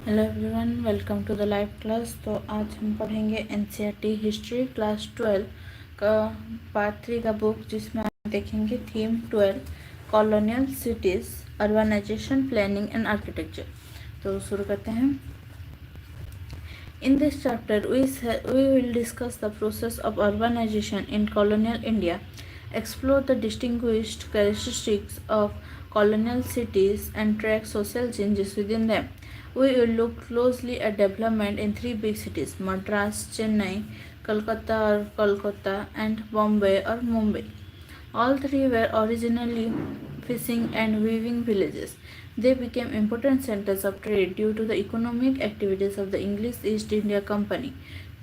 Hello everyone, welcome to the live class. तो आज हम पढ़ेंगे NCERT हिस्ट्री क्लास 12 का पार्ट 3 का बुक, जिसमें हम देखेंगे theme 12 colonial cities, urbanisation, planning and architecture. तो शुरू करते हैं। In this chapter, we will discuss the process of urbanization in colonial India, explore the distinguished characteristics of colonial cities, and track social changes within them. We will look closely at development in three big cities: Madras, Chennai, Kolkata, and Bombay or Mumbai. All three were originally fishing and weaving villages. They became important centers of trade due to the economic activities of the English East India Company.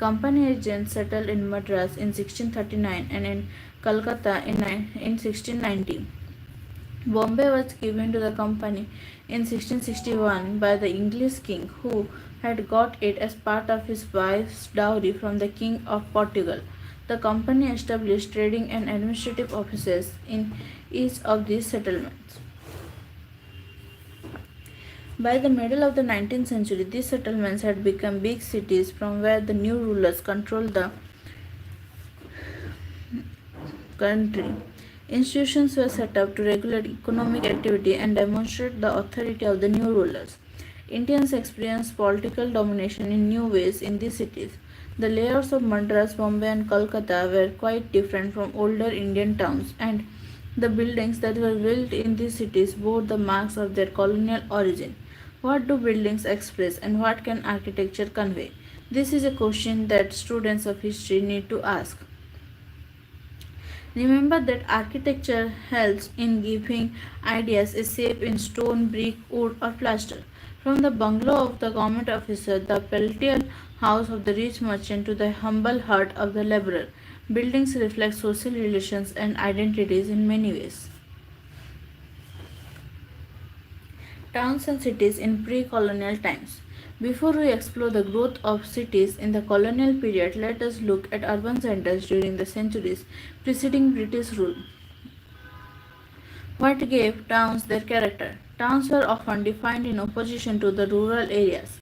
Company agents settled in Madras in 1639 and in Calcutta in 1690. Bombay was given to the company in 1661 by the English king, who had got it as part of his wife's dowry from the King of Portugal. The company established trading and administrative offices in each of these settlements. By the middle of the 19th century, these settlements had become big cities from where the new rulers controlled the country. Institutions were set up to regulate economic activity and demonstrate the authority of the new rulers. Indians experienced political domination in new ways in these cities. The layouts of Madras, Bombay, and Kolkata were quite different from older Indian towns, and the buildings that were built in these cities bore the marks of their colonial origin. What do buildings express, and what can architecture convey? This is a question that students of history need to ask. Remember that architecture helps in giving ideas a shape in stone, brick, wood, or plaster. From the bungalow of the government officer, the palatial house of the rich merchant, to the humble hut of the laborer, buildings reflect social relations and identities in many ways. Towns and cities in pre-colonial times. Before we explore the growth of cities in the colonial period, let us look at urban centers during the centuries preceding British rule. What gave towns their character? Towns were often defined in opposition to the rural areas.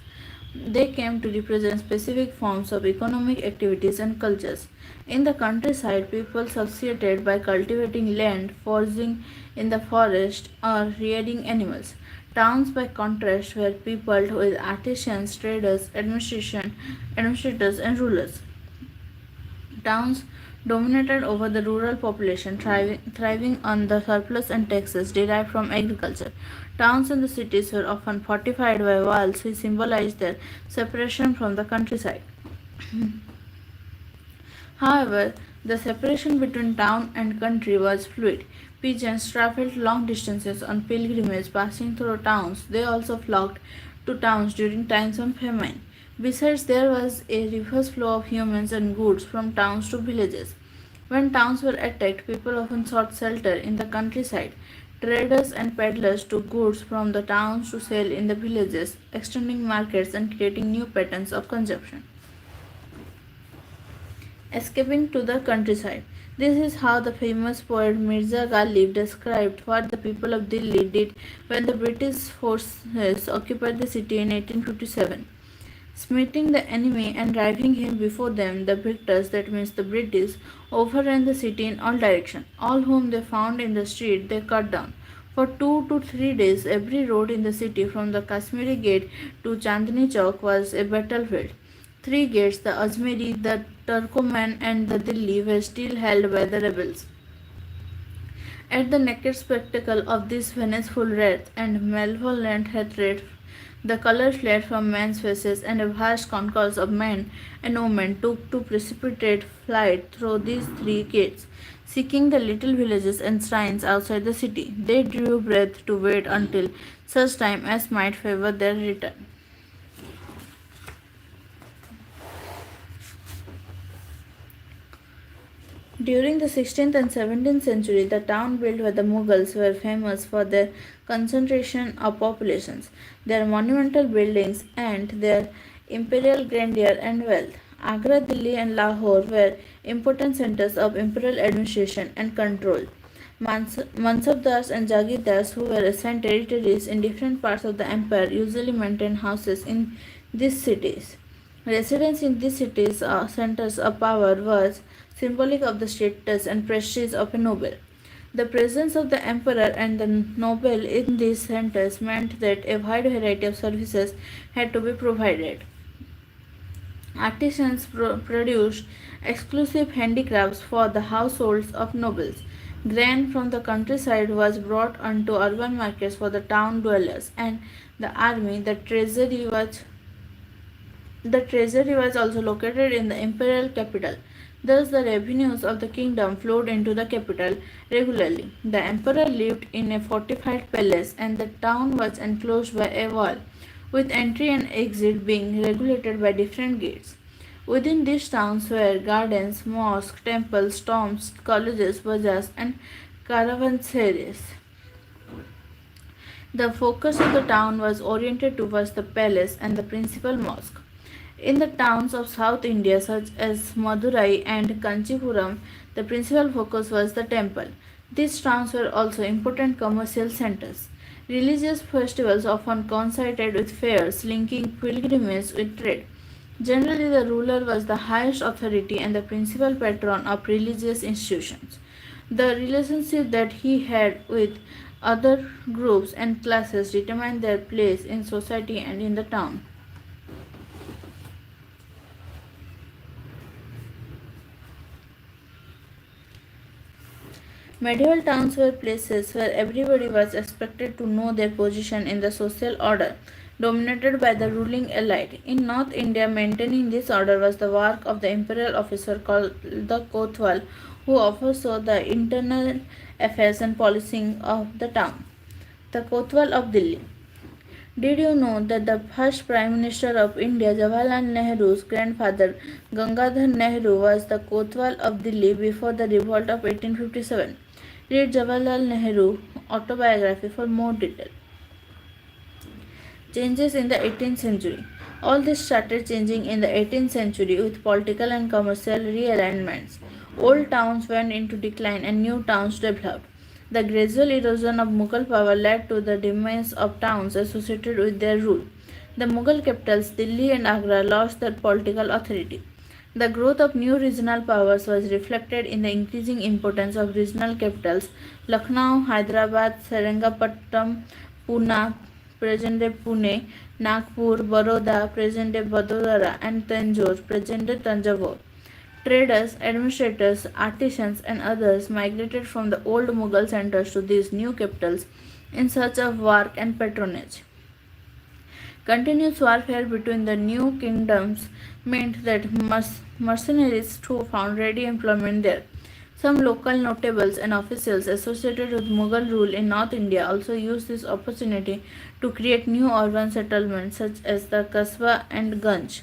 They came to represent specific forms of economic activities and cultures. In the countryside, people subsisted by cultivating land, foraging in the forest, or rearing animals. Towns, by contrast, were peopled with artisans, traders, administrators, and rulers. Towns dominated over the rural population, thriving on the surplus and taxes derived from agriculture. Towns and the cities were often fortified by walls which symbolized their separation from the countryside. However, the separation between town and country was fluid. Peasants traveled long distances on pilgrimage passing through towns. They also flocked to towns during times of famine. Besides, there was a reverse flow of humans and goods from towns to villages. When towns were attacked, people often sought shelter in the countryside. Traders and peddlers took goods from the towns to sell in the villages, extending markets and creating new patterns of consumption. Escaping to the countryside. This is how the famous poet Mirza Ghalib described what the people of Delhi did when the British forces occupied the city in 1857. Smiting the enemy and driving him before them, the victors, that means the British, overran the city in all directions. All whom they found in the street they cut down. For 2 to 3 days, every road in the city from the Kashmiri Gate to Chandni Chowk was a battlefield. Three gates, the Ajmeri, the Turkoman, and the Delhi, were still held by the rebels. At the naked spectacle of this vengeful wrath and malevolent hatred, the color fled from men's faces, and a vast concourse of men and women took to precipitate flight through these three gates, seeking the little villages and shrines outside the city. They drew breath to wait until such time as might favor their return. During the 16th and 17th century, the towns built by the Mughals were famous for their concentration of populations, their monumental buildings, and their imperial grandeur and wealth. Agra, Delhi, and Lahore were important centers of imperial administration and control. Mansabdars and Jagirdars, who were assigned territories in different parts of the empire, usually maintained houses in these cities. Residence in these cities centers of power was symbolic of the status and prestige of a noble. The presence of the emperor and the noble in these centers meant that a wide variety of services had to be provided. Artisans produced exclusive handicrafts for the households of nobles. Grain from the countryside was brought onto urban markets for the town dwellers, and the army, the treasury was also located in the imperial capital. Thus, the revenues of the kingdom flowed into the capital regularly. The emperor lived in a fortified palace, and the town was enclosed by a wall, with entry and exit being regulated by different gates. Within these towns were gardens, mosques, temples, tombs, colleges, bazaars, and caravanserais. The focus of the town was oriented towards the palace and the principal mosque. In the towns of South India, such as Madurai and Kanchipuram, the principal focus was the temple. These towns were also important commercial centers. Religious festivals often coincided with fairs linking pilgrimage with trade. Generally, the ruler was the highest authority and the principal patron of religious institutions. The relationship that he had with other groups and classes determined their place in society and in the town. Medieval towns were places where everybody was expected to know their position in the social order, dominated by the ruling elite. In North India, maintaining this order was the work of the imperial officer called the Kotwal, who oversaw the internal affairs and policing of the town. The Kotwal of Delhi. Did you know that the first Prime Minister of India, Jawaharlal Nehru's grandfather Gangadhar Nehru, was the Kotwal of Delhi before the revolt of 1857? Read Jawaharlal Nehru autobiography for more detail. Changes in the 18th century. All this started changing in the 18th century with political and commercial realignments. Old towns went into decline and new towns developed. The gradual erosion of Mughal power led to the demise of towns associated with their rule. The Mughal capitals Delhi and Agra lost their political authority. The growth of new regional powers was reflected in the increasing importance of regional capitals Lucknow, Hyderabad, Seringapatam, Pune, present-day Pune, Nagpur, Baroda, present-day Vadodara, and Tanjore, present-day Tanjavur. Traders, administrators, artisans, and others migrated from the old Mughal centers to these new capitals in search of work and patronage. Continuous warfare between the new kingdoms meant that mercenaries too found ready employment there. Some local notables and officials associated with Mughal rule in North India also used this opportunity to create new urban settlements such as the Kasbah and Ganj.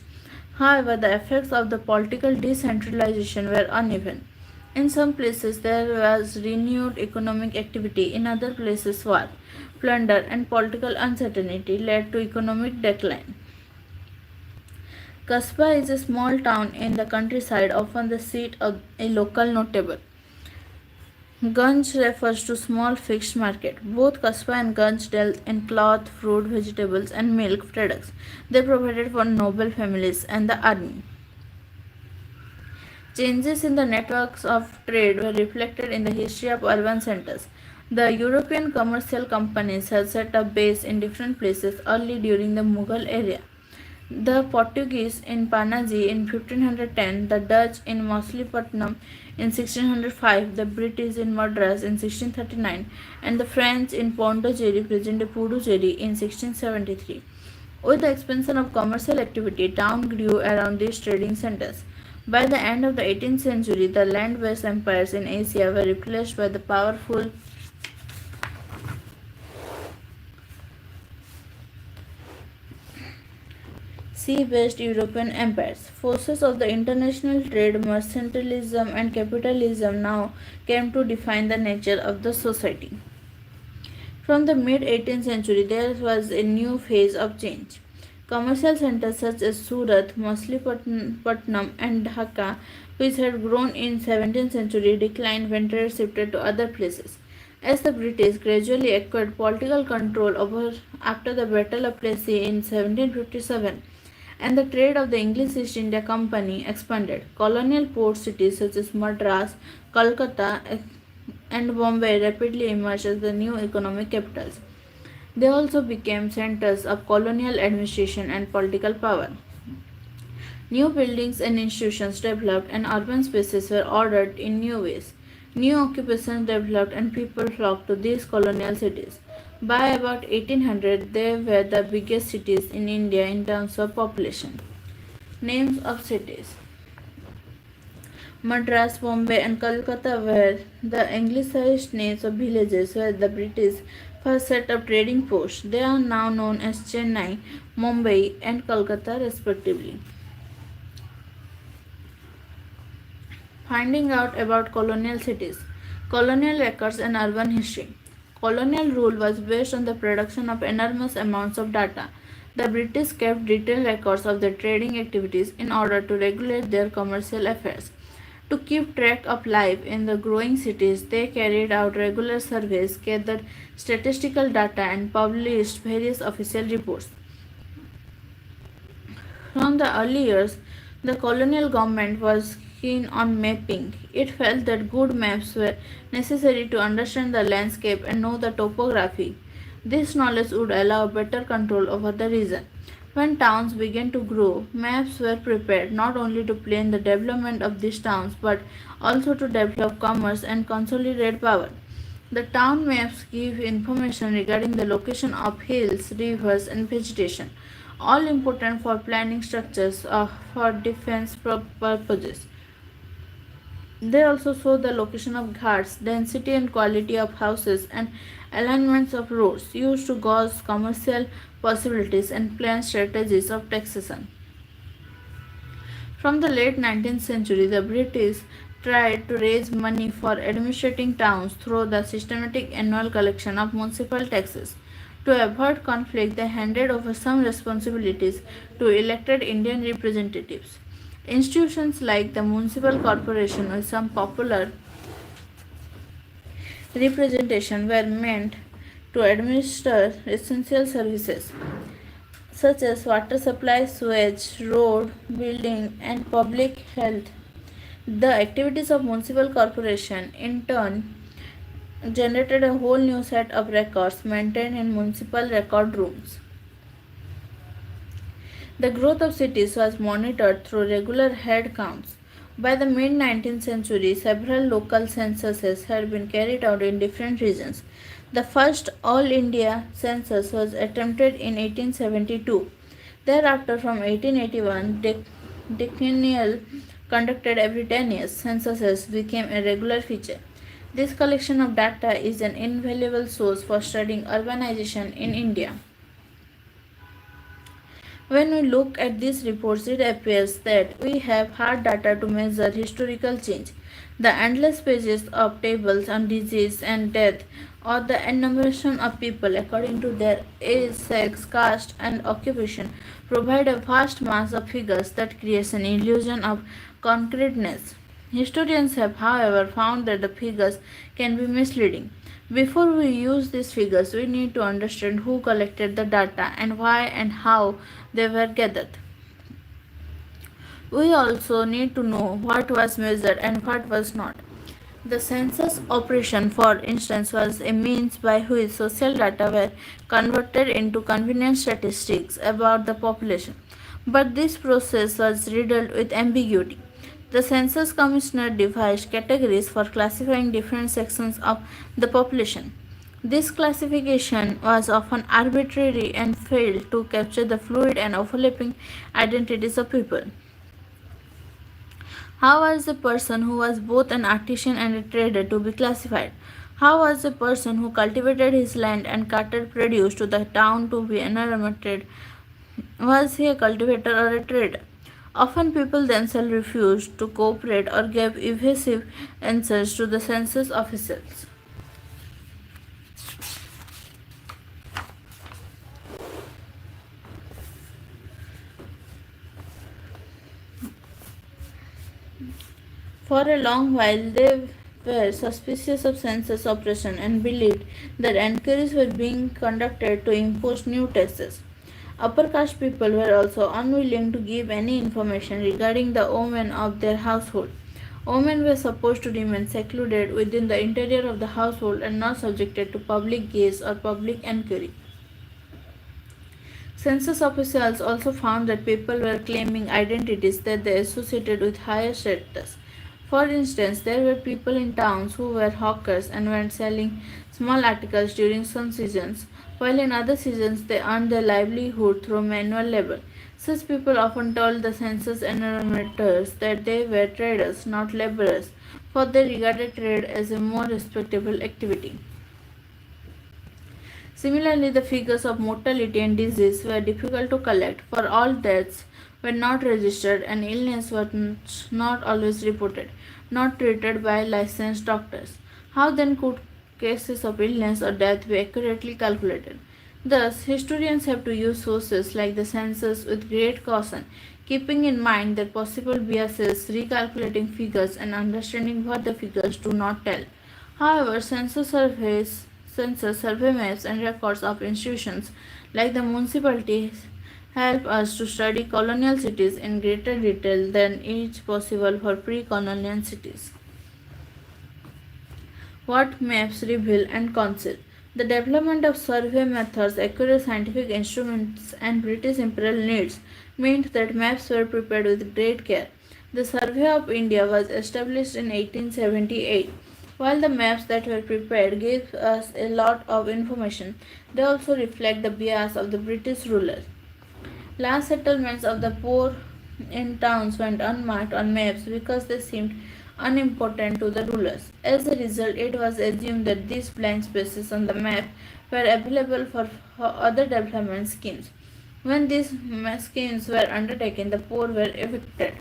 However, the effects of the political decentralization were uneven. In some places, there was renewed economic activity, in other places, war, plunder, and political uncertainty led to economic decline. Kasbah is a small town in the countryside, often the seat of a local notable. Ganj refers to small fixed market. Both Kasbah and Ganj dealt in cloth, fruit, vegetables, and milk products. They provided for noble families and the army. Changes in the networks of trade were reflected in the history of urban centers. The European commercial companies had set up base in different places early during the Mughal era. The Portuguese in Panaji in 1510, the Dutch in Mausoleum in 1605, the British in Madras in 1639, and the French in Pondicherry, present-day Puducherry, in 1673. With the expansion of commercial activity, town grew around these trading centers. By the end of the 18th century, the land-based empires in Asia were replaced by the powerful sea-based European empires. Forces of the international trade, mercantilism, and capitalism now came to define the nature of the society. From the mid 18th century, there was a new phase of change. Commercial centers such as Surat, Mausoleum, and Dhaka, which had grown in 17th century, declined when trade shifted to other places. As the British gradually acquired political control over after the Battle of Plassey in 1757, and the trade of the English East India Company expanded. Colonial port cities such as Madras, Calcutta, and Bombay rapidly emerged as the new economic capitals. They also became centers of colonial administration and political power. New buildings and institutions developed, and urban spaces were ordered in new ways. New occupations developed, and people flocked to these colonial cities. By about 1800, they were the biggest cities in India in terms of population. Names of cities: Madras, Bombay, and Calcutta were the anglicized names of villages where the British first set up trading posts. They are now known as Chennai, Mumbai, and Calcutta, respectively. Finding out about colonial cities, colonial records, and urban history. Colonial rule was based on the production of enormous amounts of data. The British kept detailed records of their trading activities in order to regulate their commercial affairs. To keep track of life in the growing cities, they carried out regular surveys, gathered statistical data, and published various official reports. From the early years, the colonial government was keen on mapping. It felt that good maps were necessary to understand the landscape and know the topography. This knowledge would allow better control over the region. When towns began to grow, maps were prepared not only to plan the development of these towns but also to develop commerce and consolidate power. The town maps give information regarding the location of hills, rivers, and vegetation, all important for planning structures for defense purposes. They also show the location of ghats, density and quality of houses, and alignments of roads used to gauge commercial possibilities and plan strategies of taxation. From the late 19th century, the British tried to raise money for administrating towns through the systematic annual collection of municipal taxes. To avoid conflict, they handed over some responsibilities to elected Indian representatives. Institutions like the municipal corporation with some popular representation were meant to administer essential services such as water supply, sewage, road, building, and public health. The activities of municipal corporation in turn generated a whole new set of records maintained in municipal record rooms. The growth of cities was monitored through regular head counts. By the mid 19th century, several local censuses had been carried out in different regions. The first All India census was attempted in 1872. Thereafter, from 1881, decennial conducted every 10 years, censuses became a regular feature. This collection of data is an invaluable source for studying urbanization in India. When we look at these reports, it appears that we have hard data to measure historical change. The endless pages of tables on disease and death, or the enumeration of people according to their age, sex, caste, and occupation, provide a vast mass of figures that creates an illusion of concreteness. Historians have, however, found that the figures can be misleading. Before we use these figures, we need to understand who collected the data and why and how they were gathered. We also need to know what was measured and what was not. The census operation, for instance, was a means by which social data were converted into convenient statistics about the population. But this process was riddled with ambiguity. The Census Commissioner devised categories for classifying different sections of the population. This classification was often arbitrary and failed to capture the fluid and overlapping identities of people. How was a person who was both an artisan and a trader to be classified? How was a person who cultivated his land and carted produce to the town to be enumerated? Was he a cultivator or a trader? Often people themselves refused to cooperate or gave evasive answers to the census officials. For a long while, they were suspicious of census oppression and believed that inquiries were being conducted to impose new taxes. Upper caste people were also unwilling to give any information regarding the women of their household. Women were supposed to remain secluded within the interior of the household and not subjected to public gaze or public enquiry. Census officials also found that people were claiming identities that they associated with higher status. For instance, there were people in towns who were hawkers and were selling small articles during some seasons, while in other seasons they earned their livelihood through manual labor. Such people often told the census enumerators that they were traders, not laborers, for they regarded trade as a more respectable activity. Similarly, the figures of mortality and disease were difficult to collect, for all deaths were not registered and illness was not always reported, not treated by licensed doctors. How then could cases of illness or death be accurately calculated? Thus, historians have to use sources like the census with great caution, keeping in mind their possible biases, recalculating figures, and understanding what the figures do not tell. However, census survey maps and records of institutions like the municipalities help us to study colonial cities in greater detail than is possible for pre-colonial cities. What maps reveal and conceal? The development of survey methods, accurate scientific instruments, and British imperial needs meant that maps were prepared with great care. The Survey of India was established in 1878. While the maps that were prepared gave us a lot of information, they also reflect the bias of the British rulers. Last settlements of the poor in towns went unmarked on maps because they seemed unimportant to the rulers. As a result, it was assumed that these blank spaces on the map were available for other development schemes. When these schemes were undertaken, the poor were evicted.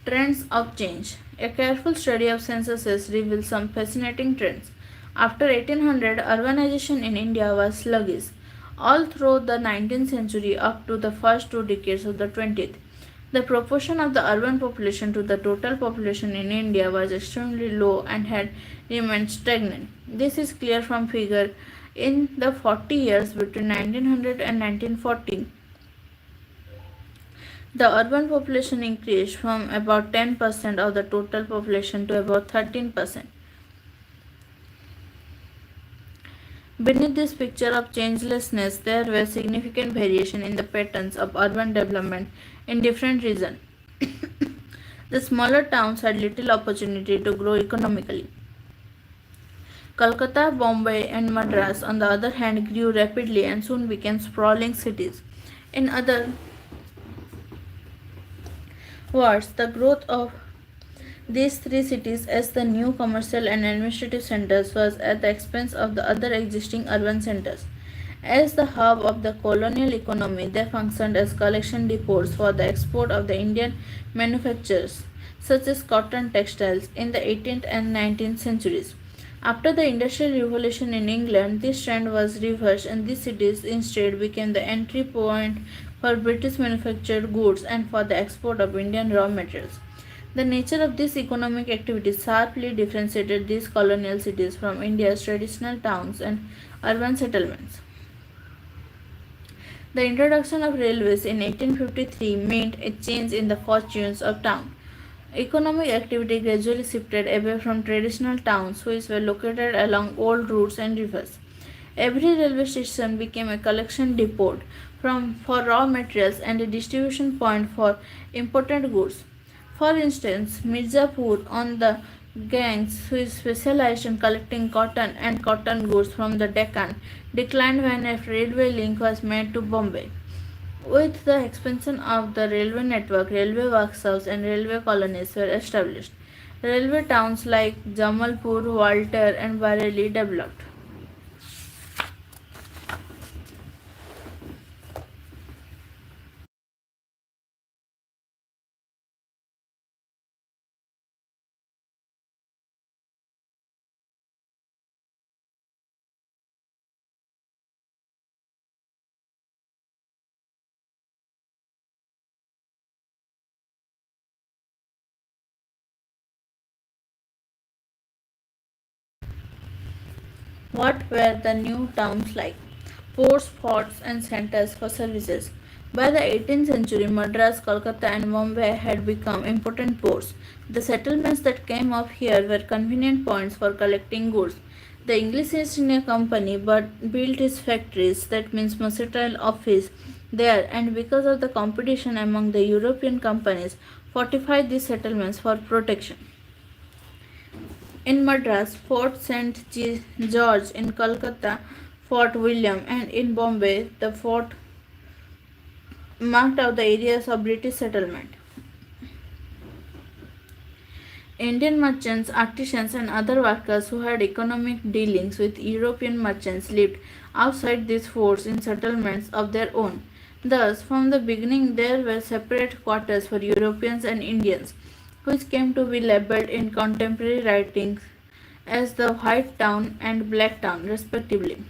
Trends of change. A careful study of censuses reveals some fascinating trends. After 1800, urbanization in India was sluggish. All through the 19th century up to the first two decades of the 20th, the proportion of the urban population to the total population in India was extremely low and had remained stagnant. This is clear from figure in the 40 years between 1900 and 1940. The urban population increased from about 10% of the total population to about 13%. Beneath this picture of changelessness, there were significant variation in the patterns of urban development in different regions. The smaller towns had little opportunity to grow economically. Kolkata, Bombay, and Madras, on the other hand, grew rapidly and soon became sprawling cities. In other words, the growth of these three cities as the new commercial and administrative centers was at the expense of the other existing urban centers. As the hub of the colonial economy, they functioned as collection depots for the export of the Indian manufactures, such as cotton textiles, in the 18th and 19th centuries. After the Industrial Revolution in England, this trend was reversed and these cities instead became the entry point for British manufactured goods and for the export of Indian raw materials. The nature of this economic activity sharply differentiated these colonial cities from India's traditional towns and urban settlements. The introduction of railways in 1853 meant a change in the fortunes of town. Economic activity gradually shifted away from traditional towns, which were located along old routes and rivers. Every railway station became a collection depot for raw materials and a distribution point for imported goods. For instance, Mirzapur on the Ganges, who specialized in collecting cotton and cotton goods from the Deccan, declined when a railway link was made to Bombay. With the expansion of the railway network, railway workshops and railway colonies were established. Railway towns like Jamalpur, Walter, and Bareilly developed. What were the new towns like? Ports, forts, and centers for services. By the 18th century, Madras, Kolkata, and Bombay had become important ports. The settlements that came up here were convenient points for collecting goods. The English East India Company built its factories, that means mercantile office, there, and because of the competition among the European companies, fortified these settlements for protection. In Madras, Fort St. George; in Calcutta, Fort William; and in Bombay, the fort marked out the areas of British settlement. Indian merchants, artisans, and other workers who had economic dealings with European merchants lived outside these forts in settlements of their own. Thus, from the beginning, there were separate quarters for Europeans and Indians, which came to be labeled in contemporary writings as the White Town and Black Town, respectively.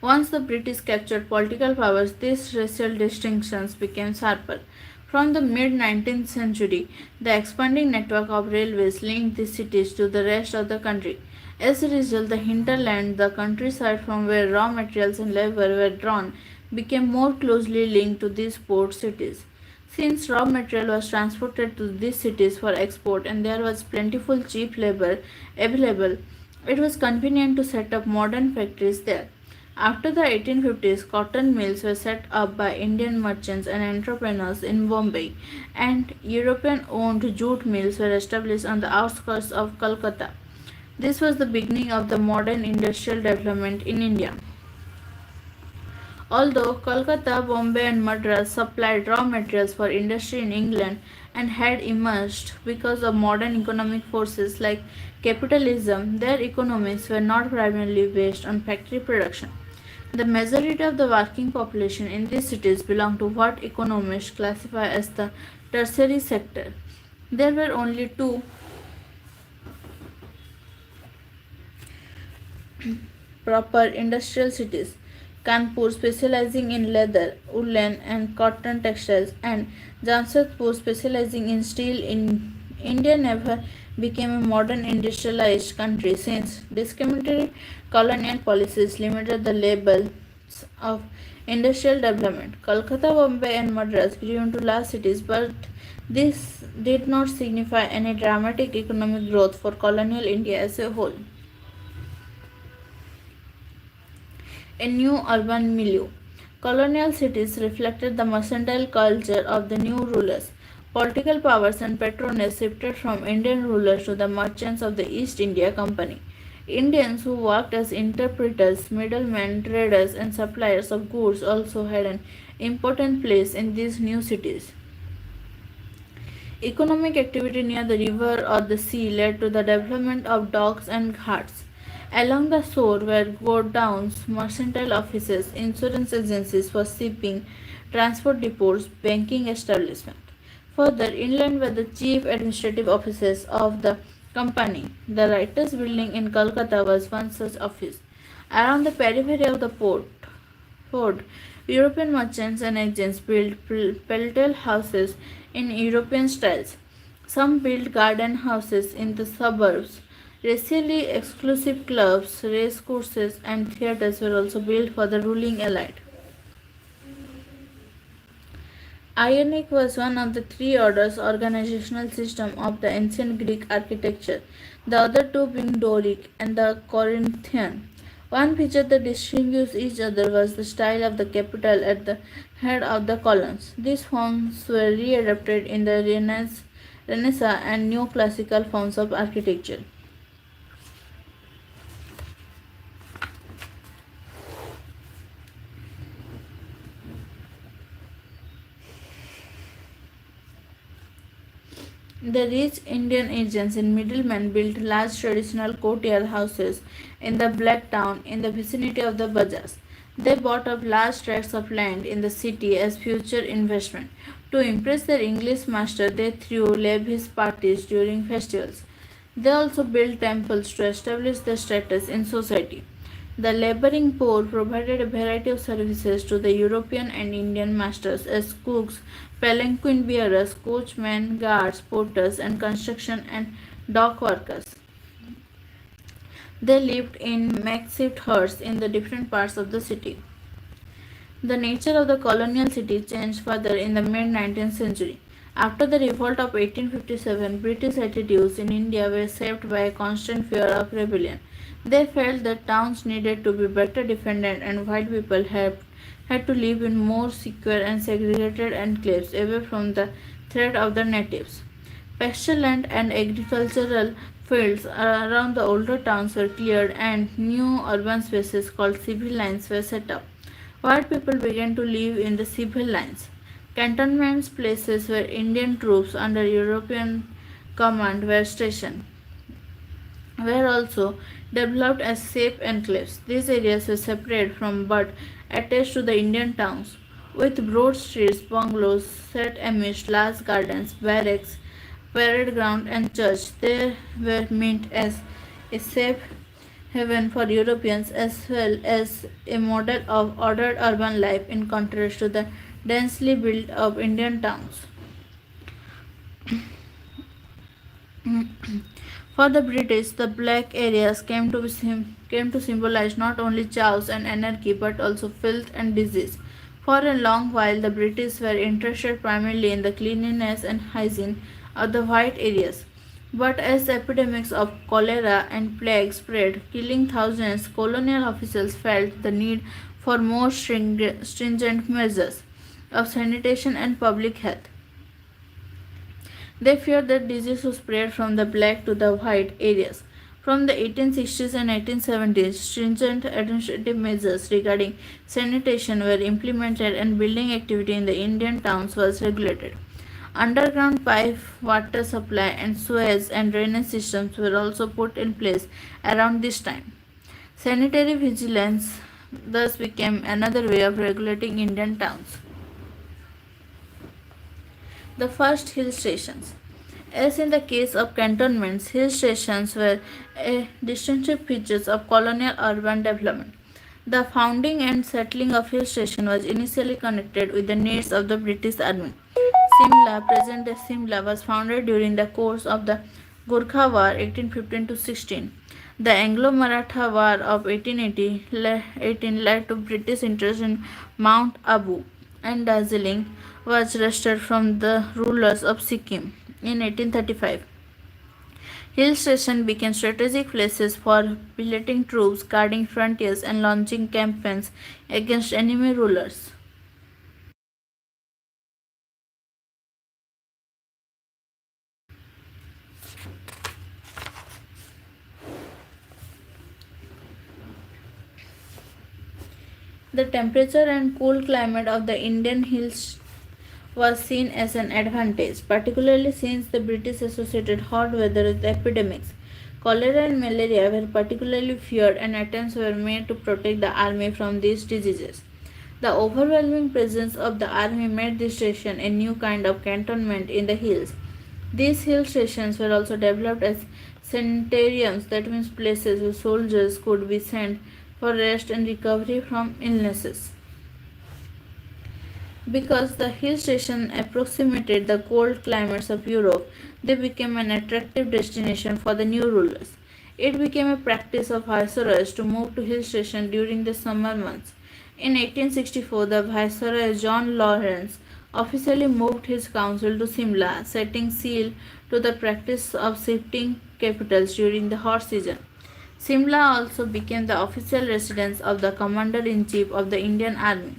Once the British captured political powers, these racial distinctions became sharper. From the mid 19th century, the expanding network of railways linked these cities to the rest of the country. As a result, the hinterland, the countryside from where raw materials and labor were drawn, became more closely linked to these port cities. Since raw material was transported to these cities for export and there was plentiful cheap labor available, it was convenient to set up modern factories there. After the 1850s, cotton mills were set up by Indian merchants and entrepreneurs in Bombay, and European owned jute mills were established on the outskirts of Calcutta. This was the beginning of the modern industrial development in India. Although Kolkata, Bombay, and Madras supplied raw materials for industry in England and had emerged because of modern economic forces like capitalism, their economies were not primarily based on factory production. The majority of the working population in these cities belong to what economists classify as the tertiary sector. There were only two proper industrial cities: Kanpur, specializing in leather, woolen, and cotton textiles, and Jamshedpur, specializing in steel. India never became a modern industrialized country since discriminatory colonial policies limited the levels of industrial development. Kolkata, Bombay, and Madras grew into large cities, but this did not signify any dramatic economic growth for colonial India as a whole. A new urban milieu. Colonial cities reflected the mercantile culture of the new rulers. Political powers and patronage shifted from Indian rulers to the merchants of the East India Company. Indians who worked as interpreters, middlemen, traders, and suppliers of goods also had an important place in these new cities. Economic activity near the river or the sea led to the development of docks and ghats. Along the shore were godowns, mercantile offices, insurance agencies for shipping, transport depots, banking establishments. Further, inland were the chief administrative offices of the company. The Writers' Building in Calcutta was one such office. Around the periphery of the port, European merchants and agents built peltel houses in European styles. Some built garden houses in the suburbs. Racially exclusive clubs, race courses, and theatres were also built for the ruling elite. Ionic was one of the three orders organizational system of the ancient Greek architecture, the other two being Doric and the Corinthian. One feature that distinguished each other was the style of the capital at the head of the columns. These forms were readapted in the Renaissance and neoclassical forms of architecture. The rich Indian agents and middlemen built large traditional courtyard houses in the Black Town in the vicinity of the bazaars. They bought up large tracts of land in the city as future investment. To impress their English master, they threw lavish parties during festivals. They also built temples to establish their status in society. The laboring poor provided a variety of services to the European and Indian masters as cooks, palanquin bearers, coachmen, guards, porters, and construction and dock workers. They lived in makeshift huts in the different parts of the city. The nature of the colonial city changed further in the mid-19th century. After the revolt of 1857, British attitudes in India were shaped by a constant fear of rebellion. They felt that towns needed to be better defended and white people had to live in more secure and segregated enclaves away from the threat of the natives. Pasture land and agricultural fields around the older towns were cleared and new urban spaces called civil lines were set up. White people began to live in the civil lines. Cantonments, places where Indian troops under European command were stationed, were also developed as safe enclaves. These areas were separate from but attached to the Indian towns, with broad streets, bungalows set amidst large gardens, barracks, parade ground, and church. They were meant as a safe haven for Europeans as well as a model of ordered urban life in contrast to the densely built up Indian towns. For the British, the black areas came to symbolize not only chaos and anarchy but also filth and disease. For a long while, the British were interested primarily in the cleanliness and hygiene of the white areas. But as epidemics of cholera and plague spread, killing thousands, colonial officials felt the need for more stringent measures of sanitation and public health. They feared that disease would spread from the black to the white areas. From the 1860s and 1870s, stringent administrative measures regarding sanitation were implemented and building activity in the Indian towns was regulated. Underground pipe water supply and sewage and drainage systems were also put in place around this time. Sanitary vigilance thus became another way of regulating Indian towns. The first hill stations. As in the case of cantonments, hill stations were a distinctive feature of colonial urban development. The founding and settling of hill station was initially connected with the needs of the British Army. Simla, present day Simla, was founded during the course of the Gurkha War 1815 to 16. The Anglo-Maratha War of 1818 led to British interest in Mount Abu, and Darjeeling was wrested from the rulers of Sikkim in 1835. Hill stations became strategic places for billeting troops, guarding frontiers, and launching campaigns against enemy rulers. The temperature and cool climate of the Indian hills was seen as an advantage, particularly since the British associated hot weather with epidemics. Cholera and malaria were particularly feared, and attempts were made to protect the army from these diseases. The overwhelming presence of the army made this station a new kind of cantonment in the hills. These hill stations were also developed as sanitariums, that means places where soldiers could be sent for rest and recovery from illnesses. Because the hill station approximated the cold climates of Europe, they became an attractive destination for the new rulers. It became a practice of viceroys to move to hill station during the summer months. In 1864, the viceroy John Lawrence officially moved his council to Simla, setting seal to the practice of shifting capitals during the hot season. Simla also became the official residence of the commander-in-chief of the Indian Army.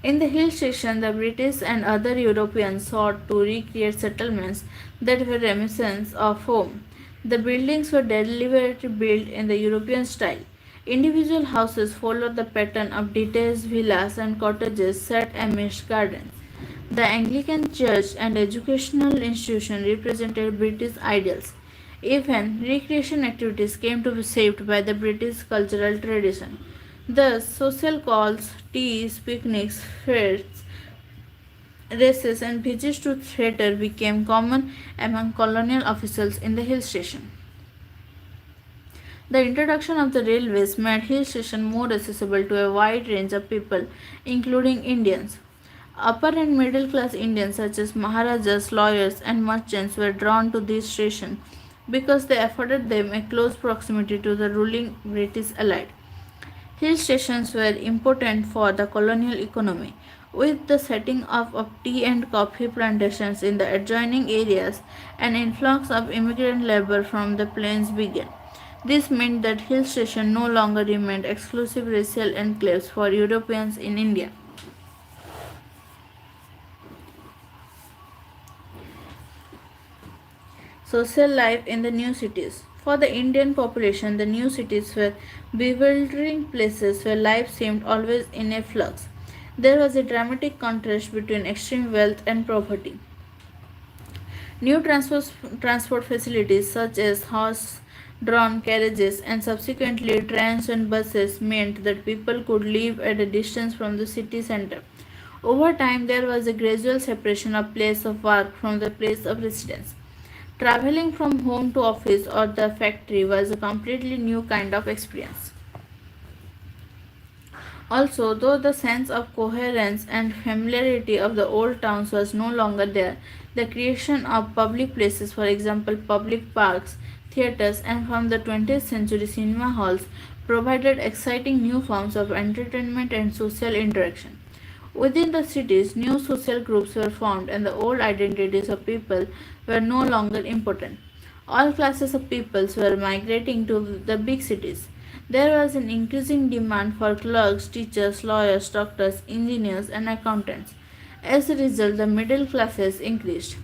In the hill station, the British and other Europeans sought to recreate settlements that were reminiscent of home. The buildings were deliberately built in the European style. Individual houses followed the pattern of detached villas and cottages set amidst gardens. The Anglican Church and educational institution represented British ideals. Even recreation activities came to be shaped by the British cultural tradition. Thus, social calls, teas, picnics, fairs, races, and visits to theatre became common among colonial officials in the hill station. The introduction of the railways made hill station more accessible to a wide range of people, including Indians. Upper and middle class Indians such as Maharajas, lawyers, and merchants were drawn to this station because they afforded them a close proximity to the ruling British elite. Hill stations were important for the colonial economy. With the setting up of tea and coffee plantations in the adjoining areas, an influx of immigrant labor from the plains began. This meant that hill stations no longer remained exclusive racial enclaves for Europeans in India. Social life in the new cities. For the Indian population, the new cities were bewildering places where life seemed always in a flux. There was a dramatic contrast between extreme wealth and poverty. New transport facilities such as horse drawn carriages and subsequently trains and buses meant that people could live at a distance from the city center. Over time, there was a gradual separation of place of work from the place of residence. Traveling from home to office or the factory was a completely new kind of experience. Also, though the sense of coherence and familiarity of the old towns was no longer there, the creation of public places, for example, public parks, theatres, and from the 20th century cinema halls, provided exciting new forms of entertainment and social interaction. Within the cities, new social groups were formed, and the old identities of people were no longer important. All classes of peoples were migrating to the big cities. There was an increasing demand for clerks, teachers, lawyers, doctors, engineers, and accountants. As a result, the middle classes increased.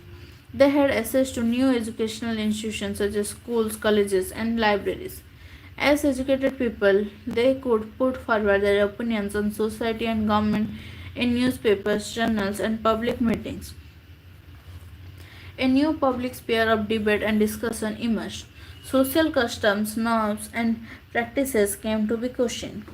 They had access to new educational institutions such as schools, colleges, and libraries. As educated people, they could put forward their opinions on society and government in newspapers, journals, and public meetings. A new public sphere of debate and discussion emerged. Social customs, norms, and practices came to be questioned.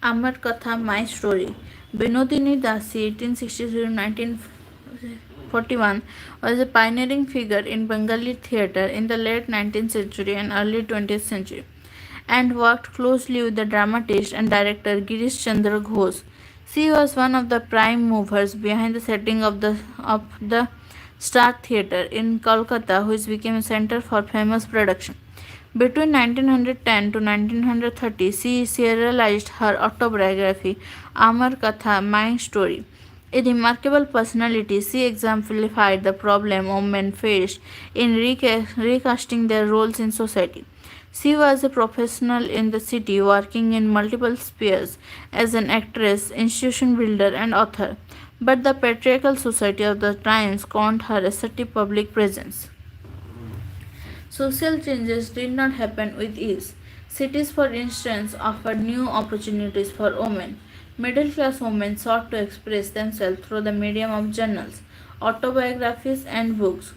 Amar Katha, My Story. Binodini Dasi, 1863-1941, was a pioneering figure in Bengali theatre in the late 19th century and early 20th century, and worked closely with the dramatist and director Girish Chandra Ghosh. She was one of the prime movers behind the setting of the Star Theatre in Kolkata, which became a center for famous production. Between 1910 to 1930, she serialized her autobiography, Amar Katha, My Story. A remarkable personality, she exemplified the problem women faced in recasting their roles in society. She was a professional in the city, working in multiple spheres as an actress, institution builder, and author. But the patriarchal society of the times scorned her assertive public presence. Social changes did not happen with ease. Cities, for instance, offered new opportunities for women. Middle class women sought to express themselves through the medium of journals, autobiographies, and books.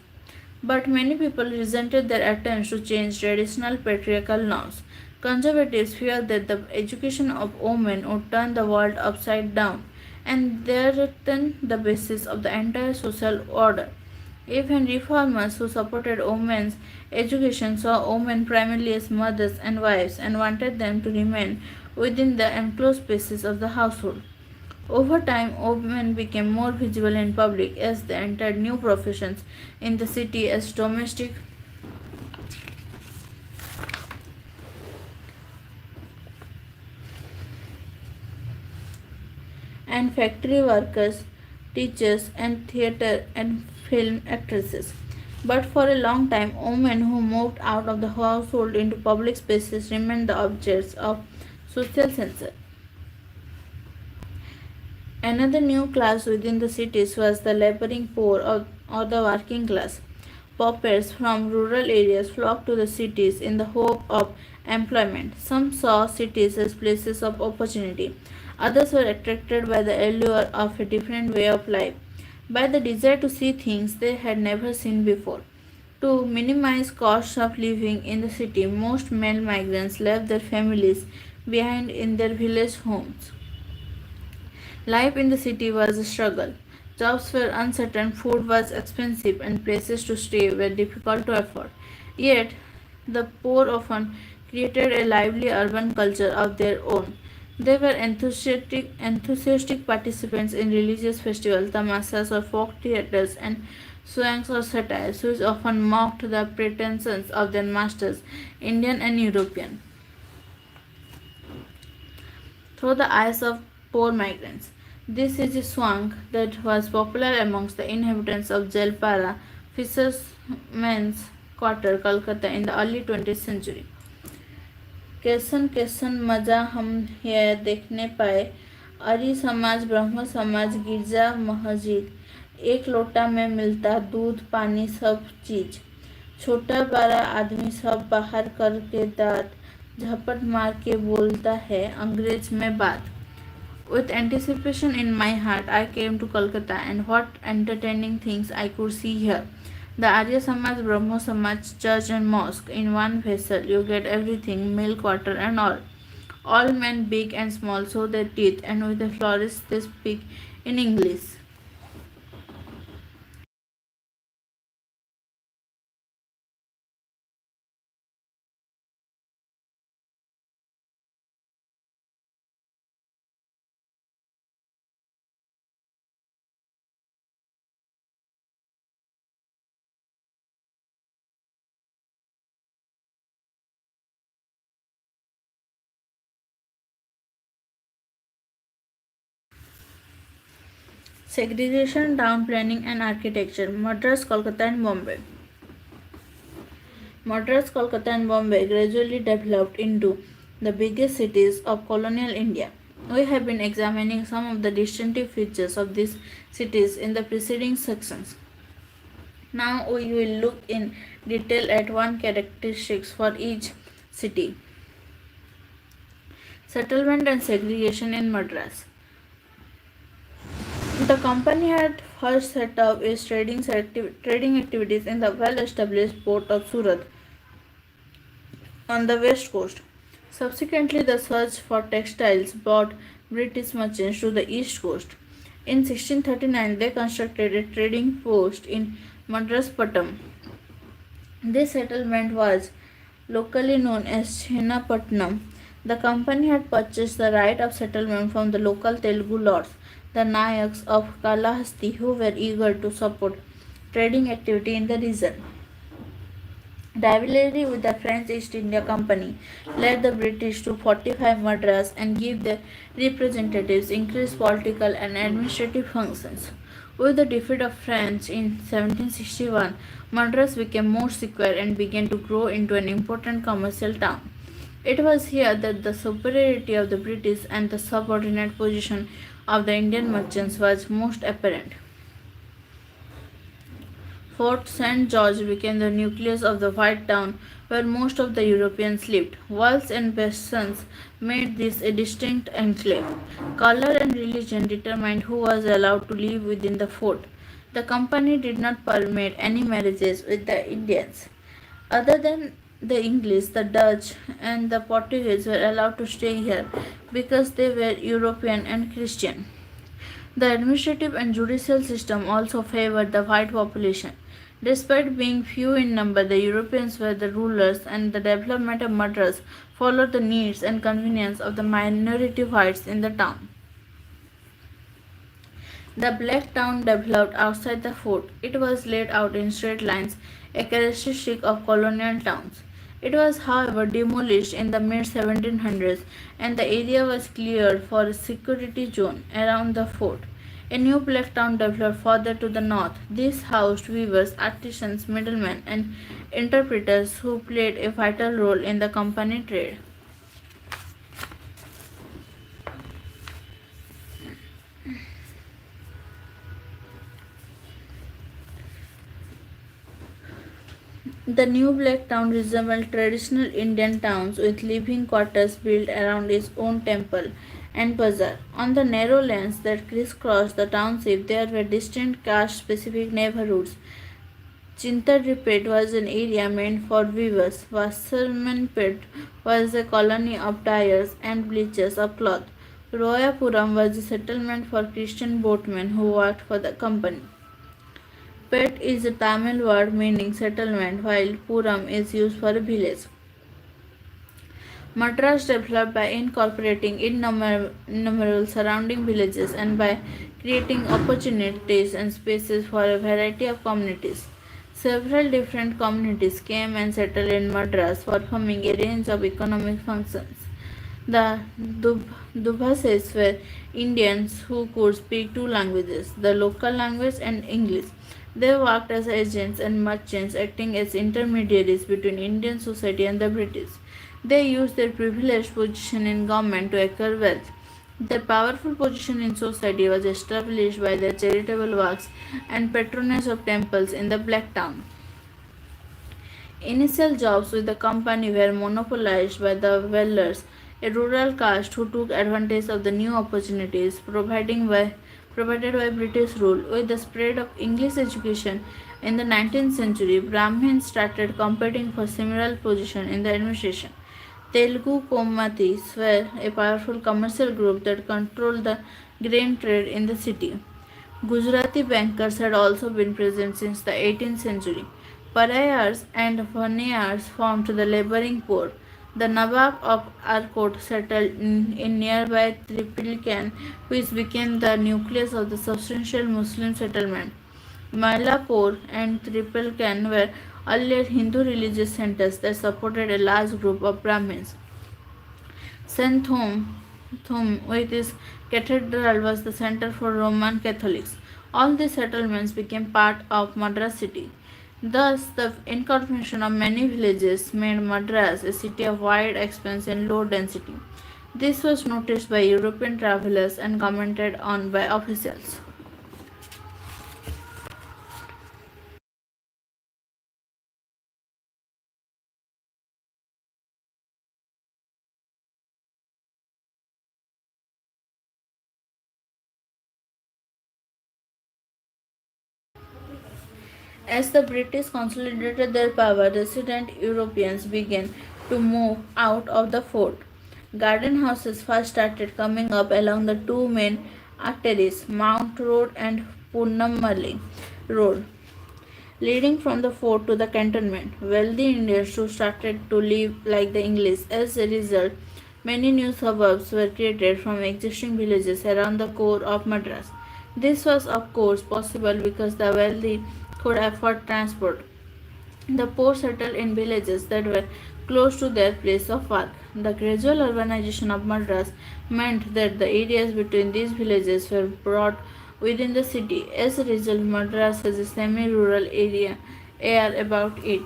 But many people resented their attempts to change traditional patriarchal norms. Conservatives feared that the education of women would turn the world upside down and threaten the basis of the entire social order. Even reformers who supported women's education saw women primarily as mothers and wives and wanted them to remain within the enclosed spaces of the household. Over time, women became more visible in public as they entered new professions in the city as domestic and factory workers, teachers, and theatre and film actresses. But for a long time, women who moved out of the household into public spaces remained the objects of social censor. Another new class within the cities was the laboring poor or the working class. Paupers from rural areas flocked to the cities in the hope of employment. Some saw cities as places of opportunity. Others were attracted by the allure of a different way of life, by the desire to see things they had never seen before. To minimize costs of living in the city, most male migrants left their families behind in their village homes. Life in the city was a struggle. Jobs were uncertain, food was expensive, and places to stay were difficult to afford. Yet, the poor often created a lively urban culture of their own. They were enthusiastic participants in religious festivals, tamasas or folk theatres, and swangs or satires, which often mocked the pretensions of their masters, Indian and European, through the eyes of poor migrants. This is a swang that was popular amongst the inhabitants of Jalpara, fishermen's quarter, Calcutta, in the early 20th century. कैसन कैसन मजा हम यह देखने पाए, आर्य समाज, ब्रह्म समाज, गिरजा मस्जिद, एक लोटा में मिलता दूध पानी सब चीज, छोटा बड़ा आदमी सब बाहर करके दांत झपट मार के बोलता है अंग्रेज में बात. With anticipation in my heart, I came to Kolkata, and what entertaining things I could see here. The Arya Samaj, Brahmo Samaj, church and mosque in one vessel. You get everything, milk, water, and all. All men, big and small, show their teeth, and with a flourish they speak in English. Segregation, town planning, and architecture. Madras, Kolkata, and Bombay. Madras, Kolkata, and Bombay gradually developed into the biggest cities of colonial India. We have been examining some of the distinctive features of these cities in the preceding sections. Now we will look in detail at one characteristics for each city. Settlement and segregation in Madras. The company had first set up its trading activities in the well-established port of Surat on the west coast. Subsequently, the search for textiles brought British merchants to the east coast. In 1639, they constructed a trading post in Madraspattam. This settlement was locally known as Chenapatnam. The company had purchased the right of settlement from the local Telugu lords, the Nayaks of Kalahasti, who were eager to support trading activity in the region. Rivalry with the French East India Company led the British to fortify Madras and give their representatives increased political and administrative functions. With the defeat of France in 1761, Madras became more secure and began to grow into an important commercial town. It was here that the superiority of the British and the subordinate position of the Indian merchants was most apparent. Fort St. George became the nucleus of the White Town where most of the Europeans lived. Walls and bastions made this a distinct enclave. Color and religion determined who was allowed to live within the fort. The company did not permit any marriages with the Indians. Other than the English, the Dutch, and the Portuguese were allowed to stay here because they were European and Christian. The administrative and judicial system also favored the white population. Despite being few in number, the Europeans were the rulers, and the development of Madras followed the needs and convenience of the minority whites in the town. The black town developed outside the fort. It was laid out in straight lines, a characteristic of colonial towns. It was, however, demolished in the mid 1700s, and the area was cleared for a security zone around the fort. A new black town developed further to the north. This housed weavers, artisans, middlemen, and interpreters who played a vital role in the company trade. The new black town resembled traditional Indian towns with living quarters built around its own temple and bazaar. On the narrow lanes that crisscrossed the township, there were distinct caste-specific neighborhoods. Chintaripet was an area meant for weavers. Wassermanpet was a colony of dyers and bleachers of cloth. Royapuram was a settlement for Christian boatmen who worked for the company. Pet is a Tamil word meaning settlement, while Puram is used for a village. Madras developed by incorporating innumerable surrounding villages and by creating opportunities and spaces for a variety of communities. Several different communities came and settled in Madras, performing a range of economic functions. The Dubhases were Indians who could speak two languages, the local language and English. They worked as agents and merchants, acting as intermediaries between Indian society and the British. They used their privileged position in government to acquire wealth. Their powerful position in society was established by their charitable works and patronage of temples in the Black Town. Initial jobs with the company were monopolized by the Whalers, a rural caste who took advantage of the new opportunities provided by British rule. With the spread of English education in the 19th century, Brahmins started competing for similar positions in the administration. Telugu Komatis were a powerful commercial group that controlled the grain trade in the city. Gujarati bankers had also been present since the 18th century. Parayars and Vanayars formed the labouring poor. The Nawab of Arcot settled in nearby Triplicane, which became the nucleus of the substantial Muslim settlement. Mylapore and Triplicane were earlier Hindu religious centers that supported a large group of Brahmins. Saint Thum, with its cathedral, was the center for Roman Catholics. All these settlements became part of Madras city. Thus, the incorporation of many villages made Madras a city of wide expanse and low density. This was noticed by European travelers and commented on by officials. As the British consolidated their power, resident Europeans began to move out of the fort. Garden houses first started coming up along the two main arteries, Mount Road and Purnamali Road, leading from the fort to the cantonment. Wealthy Indians too started to live like the English. As a result, many new suburbs were created from existing villages around the core of Madras. This was, of course, possible because the wealthy could afford transport. The poor settled in villages that were close to their place of work. The gradual urbanization of Madras meant that the areas between these villages were brought within the city. As a result, Madras has a semi-rural air about it.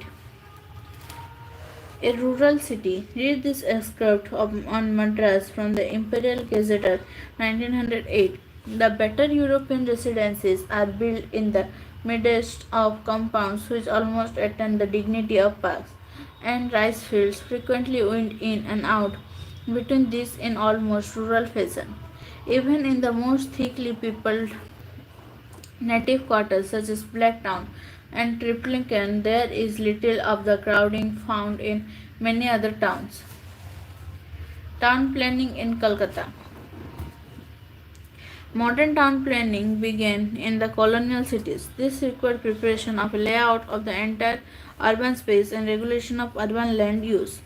A rural city. Read this excerpt on Madras from the Imperial Gazetteer 1908. The better European residences are built in the midst of compounds which almost attain the dignity of parks, and rice fields frequently wind in and out between these in almost rural fashion. Even in the most thickly peopled native quarters such as Blacktown and Triplicane, there is little of the crowding found in many other towns. Town planning in Calcutta. Modern town planning began in the colonial cities. This required preparation of a layout of the entire urban space and regulation of urban land use.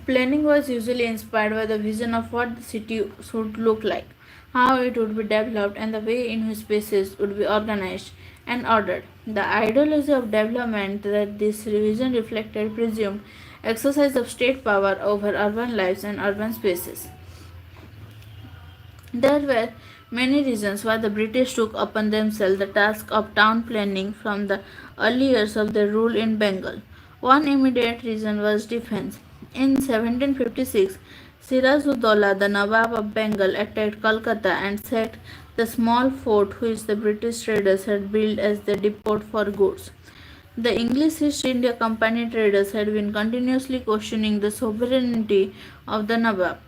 Planning was usually inspired by the vision of what the city should look like, how it would be developed, and the way in which spaces would be organized and ordered. The ideology of development that this vision reflected presumed exercise of state power over urban lives and urban spaces. There were many reasons why the British took upon themselves the task of town planning from the early years of their rule in Bengal. One immediate reason was defense. In 1756, Siraj-ud-Dowlah, the Nawab of Bengal, attacked Calcutta and sacked the small fort which the British traders had built as their depot for goods. The English East India Company traders had been continuously questioning the sovereignty of the Nawab.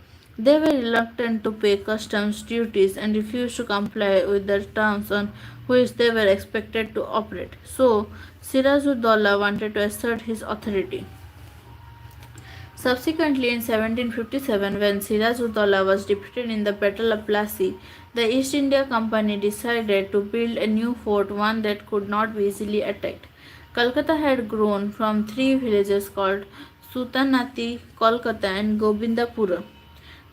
They were reluctant to pay customs duties and refused to comply with the terms on which they were expected to operate. So, Siraj-ud-Dowlah wanted to assert his authority. Subsequently, in 1757, when Siraj-ud-Dowlah was defeated in the Battle of Plassey, the East India Company decided to build a new fort, one that could not be easily attacked. Calcutta had grown from three villages called Sutanati, Kolkata, and Govindapura.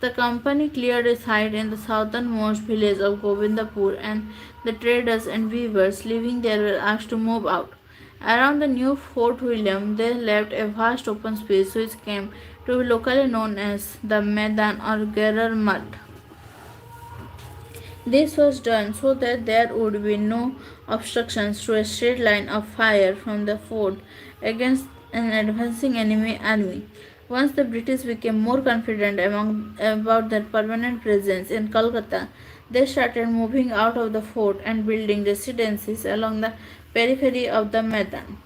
The company cleared a site in the southernmost village of Govindapur, and the traders and weavers living there were asked to move out. Around the new Fort William, they left a vast open space which came to be locally known as the Maidan or Gerar Mud. This was done so that there would be no obstructions to a straight line of fire from the fort against an advancing enemy army. Once the British became more confident about their permanent presence in Kolkata, they started moving out of the fort and building residences along the periphery of the Maidan.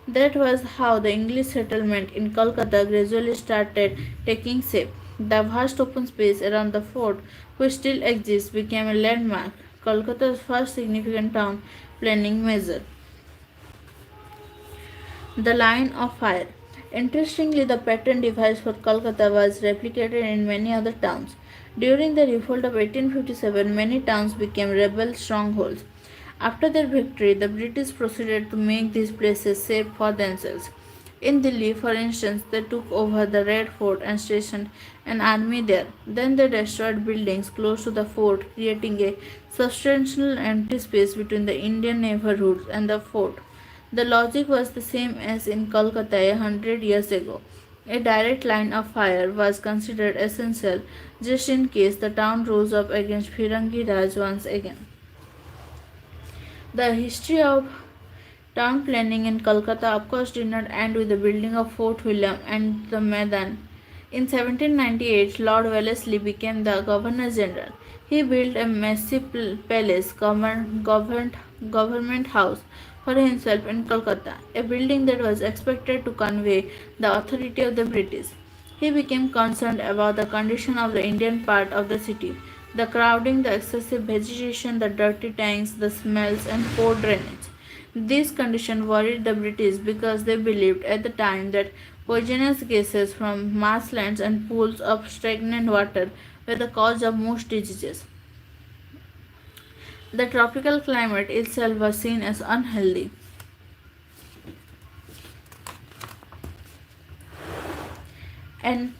That was how the English settlement in Kolkata gradually started taking shape. The vast open space around the fort, which still exists, became a landmark, Kolkata's first significant town planning measure. The line of fire. Interestingly, the pattern device for Kolkata was replicated in many other towns. During the revolt of 1857, many towns became rebel strongholds. After their victory, the British proceeded to make these places safe for themselves. In Delhi, for instance, they took over the Red Fort and stationed an army there. Then they destroyed buildings close to the fort, creating a substantial empty space between the Indian neighborhoods and the fort. The logic was the same as in Kolkata 100 years ago. A direct line of fire was considered essential just in case the town rose up against Firangi Raj once again. The history of town planning in Kolkata of course did not end with the building of Fort William and the Maidan. In 1798, Lord Wellesley became the Governor General. He built a massive palace, government house, for himself in Kolkata, a building that was expected to convey the authority of the British. He became concerned about the condition of the Indian part of the city, the crowding, the excessive vegetation, the dirty tanks, the smells, and poor drainage. This condition worried the British because they believed at the time that poisonous gases from marshlands and pools of stagnant water were the cause of most diseases. The tropical climate itself was seen as unhealthy and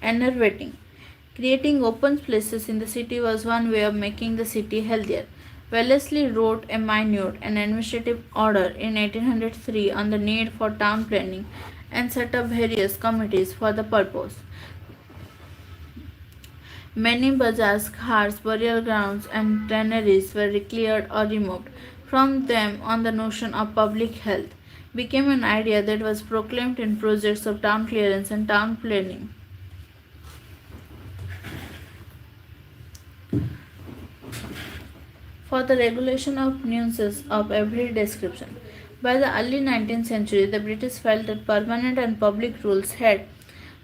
enervating. Creating open places in the city was one way of making the city healthier. Wellesley wrote a minute and administrative order in 1803 on the need for town planning and set up various committees for the purpose. Many bazaars, ghats, burial grounds, and tanneries were cleared or removed. From them, on the notion of public health became an idea that was proclaimed in projects of town clearance and town planning. For the regulation of nuisances of every description. By the early 19th century, the British felt that permanent and public rules had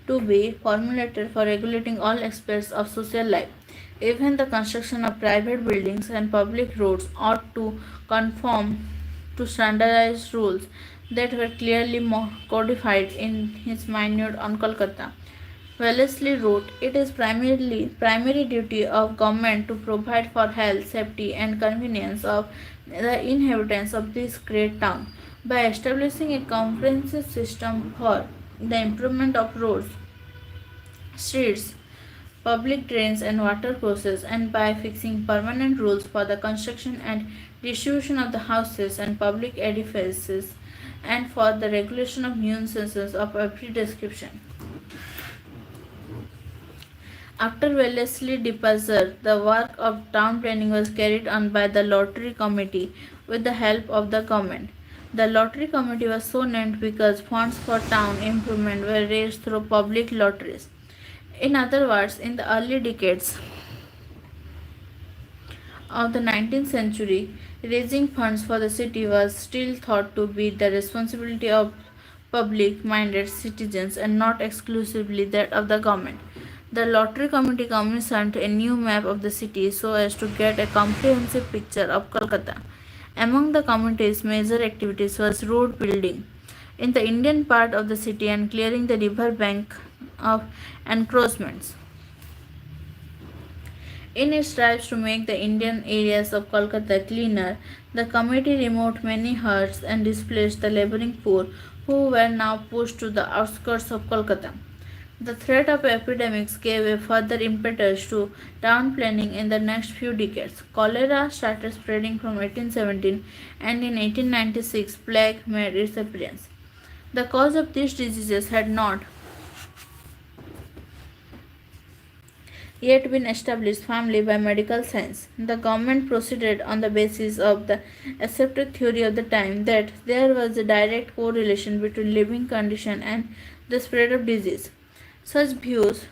to be formulated for regulating all aspects of social life. Even the construction of private buildings and public roads ought to conform to standardized rules that were clearly codified in his minute on Kolkata. Wellesley wrote, "It is primary duty of government to provide for health, safety, and convenience of the inhabitants of this great town by establishing a comprehensive system for the improvement of roads, streets, public drains, and water courses, and by fixing permanent rules for the construction and distribution of the houses and public edifices, and for the regulation of nuisances of every description." After Wellesley's departure, the work of town planning was carried on by the Lottery Committee with the help of the government. The Lottery Committee was so named because funds for town improvement were raised through public lotteries. In other words, in the early decades of the 19th century, raising funds for the city was still thought to be the responsibility of public minded citizens and not exclusively that of the government. The Lottery Committee commissioned a new map of the city so as to get a comprehensive picture of Kolkata. Among the committee's major activities was road building in the Indian part of the city and clearing the river bank of encroachments. In its strives to make the Indian areas of Kolkata cleaner, the committee removed many huts and displaced the laboring poor who were now pushed to the outskirts of Kolkata. The threat of epidemics gave a further impetus to town planning in the next few decades. Cholera started spreading from 1817 and in 1896 plague made its appearance. The cause of these diseases had not yet been established firmly by medical science. The government proceeded on the basis of the accepted theory of the time that there was a direct correlation between living condition and the spread of disease. Such views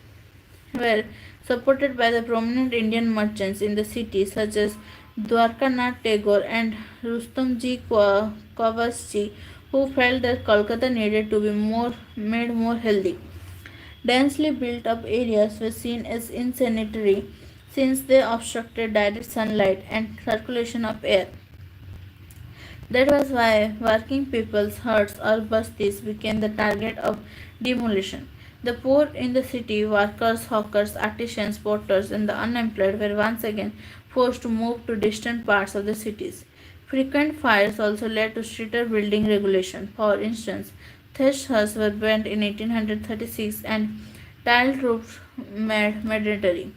were supported by the prominent Indian merchants in the city such as Dwarkanath Tagore and Rustomji Kawasji, who felt that Kolkata needed to be made more healthy. Densely built up areas were seen as insanitary since they obstructed direct sunlight and circulation of air. That was why working people's huts or bastis became the target of demolition. The poor in the city, workers, hawkers, artisans, porters, and the unemployed were once again forced to move to distant parts of the cities. Frequent fires also led to stricter building regulation. For instance, thatched huts were banned in 1836 and tiled roofs made mandatory.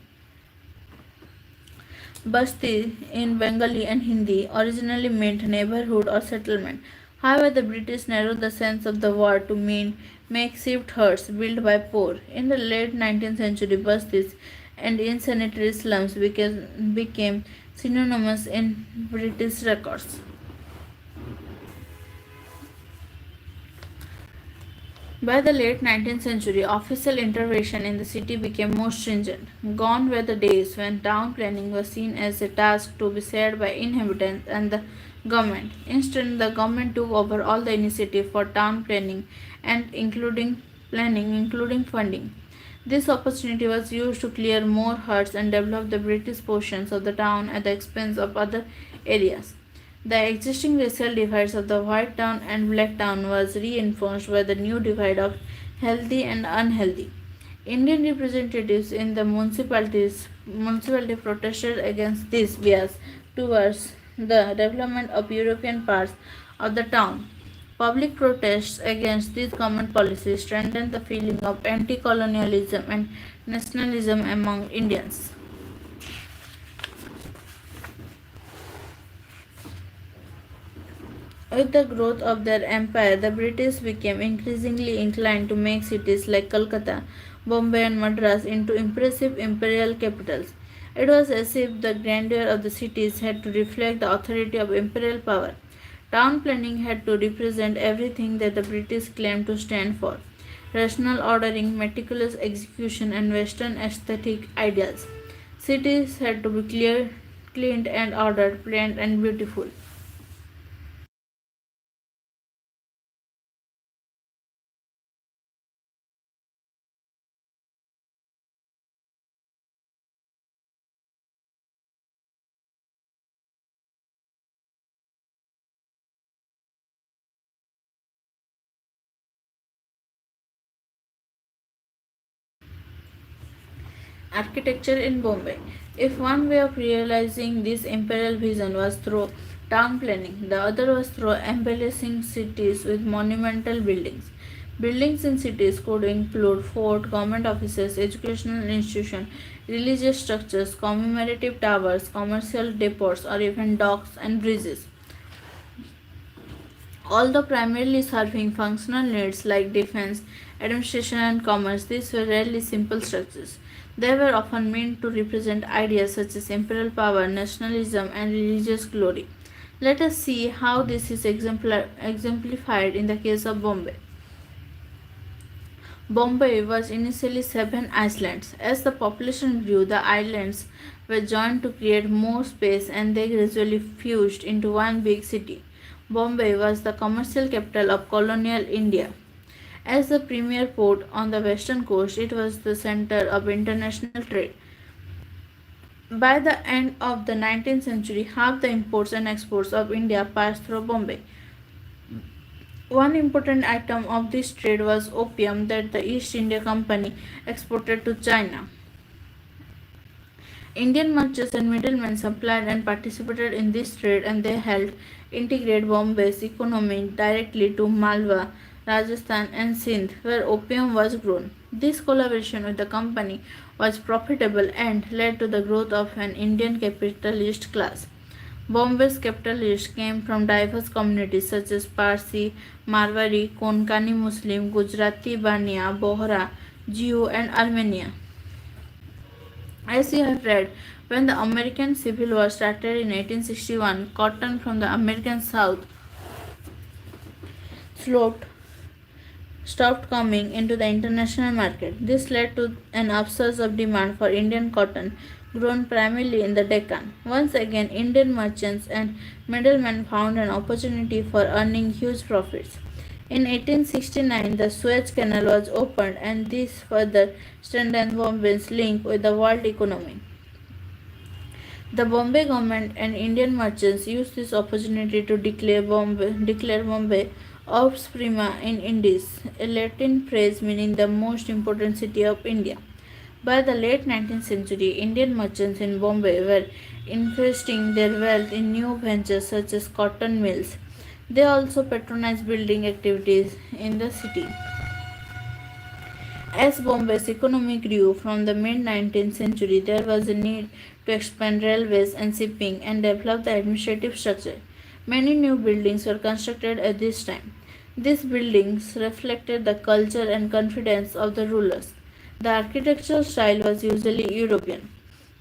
Basti in Bengali and Hindi originally meant neighborhood or settlement. However, the British narrowed the sense of the word to mean makeshift huts built by poor. In the late 19th century, bastis and insanitary slums became synonymous in British records. By the late 19th century, official intervention in the city became more stringent. Gone were the days when town planning was seen as a task to be shared by inhabitants and the government. Instead, the government took over all the initiative for town planning and including funding. This opportunity was used to clear more huts and develop the British portions of the town at the expense of other areas. The existing racial divides of the white town and black town was reinforced by the new divide of healthy and unhealthy. Indian representatives in the municipality protested against this bias towards the development of European parts of the town. Public protests against these government policies strengthened the feeling of anti-colonialism and nationalism among Indians. With the growth of their empire, the British became increasingly inclined to make cities like Calcutta, Bombay, and Madras into impressive imperial capitals. It was as if the grandeur of the cities had to reflect the authority of imperial power. Town planning had to represent everything that the British claimed to stand for: rational ordering, meticulous execution, and Western aesthetic ideals. Cities had to be cleaned and ordered, planned and beautiful. Architecture in Bombay. If one way of realizing this imperial vision was through town planning, the other was through embellishing cities with monumental buildings. Buildings in cities could include fort, government offices, educational institutions, religious structures, commemorative towers, commercial depots, or even docks and bridges. Although primarily serving functional needs like defense, administration, and commerce, these were rarely simple structures. They were often meant to represent ideas such as imperial power, nationalism, and religious glory. Let us see how this is exemplified in the case of Bombay. Bombay was initially seven islands. As the population grew, the islands were joined to create more space and they gradually fused into one big city. Bombay was the commercial capital of colonial India. As the premier port on the western coast, it was the center of international trade. By the end of the 19th century, half the imports and exports of India passed through Bombay. One important item of this trade was opium that the East India Company exported to China. Indian merchants and middlemen supplied and participated in this trade and they helped integrate Bombay's economy directly to Malwa Rajasthan, and Sindh, where opium was grown. This collaboration with the company was profitable and led to the growth of an Indian capitalist class. Bombay's capitalists came from diverse communities such as Parsi, Marwari, Konkani Muslim, Gujarati, Bania, Bohra, Jew, and Armenia. As you have read, when the American Civil War started in 1861, cotton from the American South sloped stopped coming into the international market. This led to an upsurge of demand for Indian cotton, grown primarily in the Deccan. Once again, Indian merchants and middlemen found an opportunity for earning huge profits. In 1869, the Suez Canal was opened, and this further strengthened Bombay's link with the world economy. The Bombay government and Indian merchants used this opportunity to declare Bombay Ops Prima in Indies, a Latin phrase meaning the most important city of India. By the late 19th century, Indian merchants in Bombay were investing their wealth in new ventures such as cotton mills. They also patronized building activities in the city. As Bombay's economy grew from the mid 19th century, there was a need to expand railways and shipping and develop the administrative structure. Many new buildings were constructed at this time. These buildings reflected the culture and confidence of the rulers. The architectural style was usually European.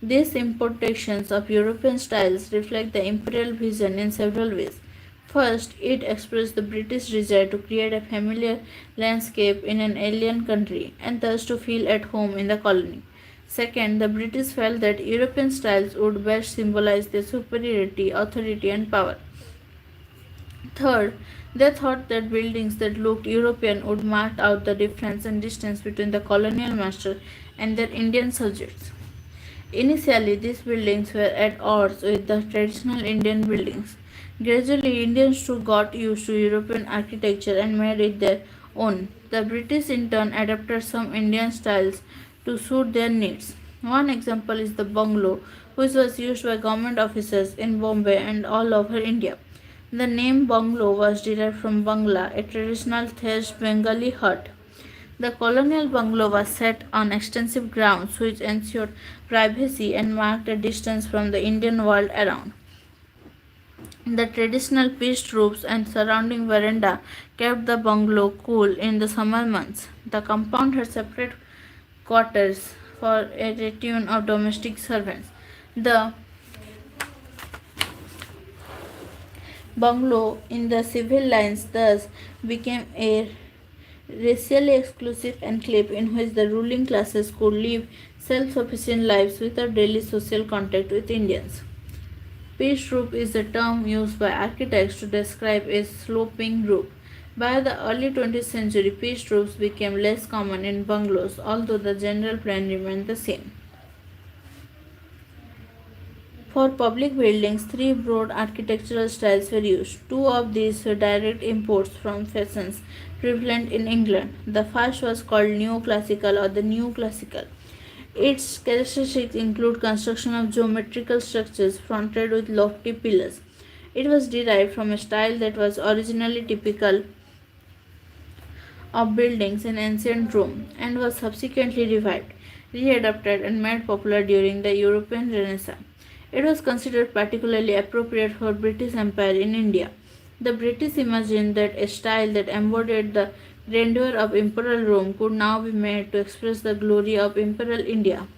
These importations of European styles reflect the imperial vision in several ways. First, it expressed the British desire to create a familiar landscape in an alien country and thus to feel at home in the colony. Second, the British felt that European styles would best symbolize their superiority, authority, and power. Third, they thought that buildings that looked European would mark out the difference and distance between the colonial master and their Indian subjects. Initially, these buildings were at odds with the traditional Indian buildings. Gradually, Indians too got used to European architecture and made it their own. The British in turn adapted some Indian styles to suit their needs. One example is the bungalow, which was used by government officers in Bombay and all over India. The name bungalow was derived from Bangla, a traditional thatched Bengali hut. The colonial bungalow was set on extensive grounds which ensured privacy and marked a distance from the Indian world around. The traditional pitched roofs and surrounding veranda kept the bungalow cool in the summer months. The compound had separate quarters for a retinue of domestic servants. The bungalow in the civil lines thus became a racially exclusive enclave in which the ruling classes could live self-sufficient lives without daily social contact with Indians. Pitched roof is a term used by architects to describe a sloping roof. By the early 20th century, pitched roofs became less common in bungalows, although the general plan remained the same. For public buildings, three broad architectural styles were used. Two of these were direct imports from fashions prevalent in England. The first was called neoclassical or the new classical. Its characteristics include construction of geometrical structures fronted with lofty pillars. It was derived from a style that was originally typical of buildings in ancient Rome and was subsequently revived, readapted, and made popular during the European Renaissance. It was considered particularly appropriate for British Empire in India. The British imagined that a style that embodied the grandeur of imperial Rome could now be made to express the glory of imperial India.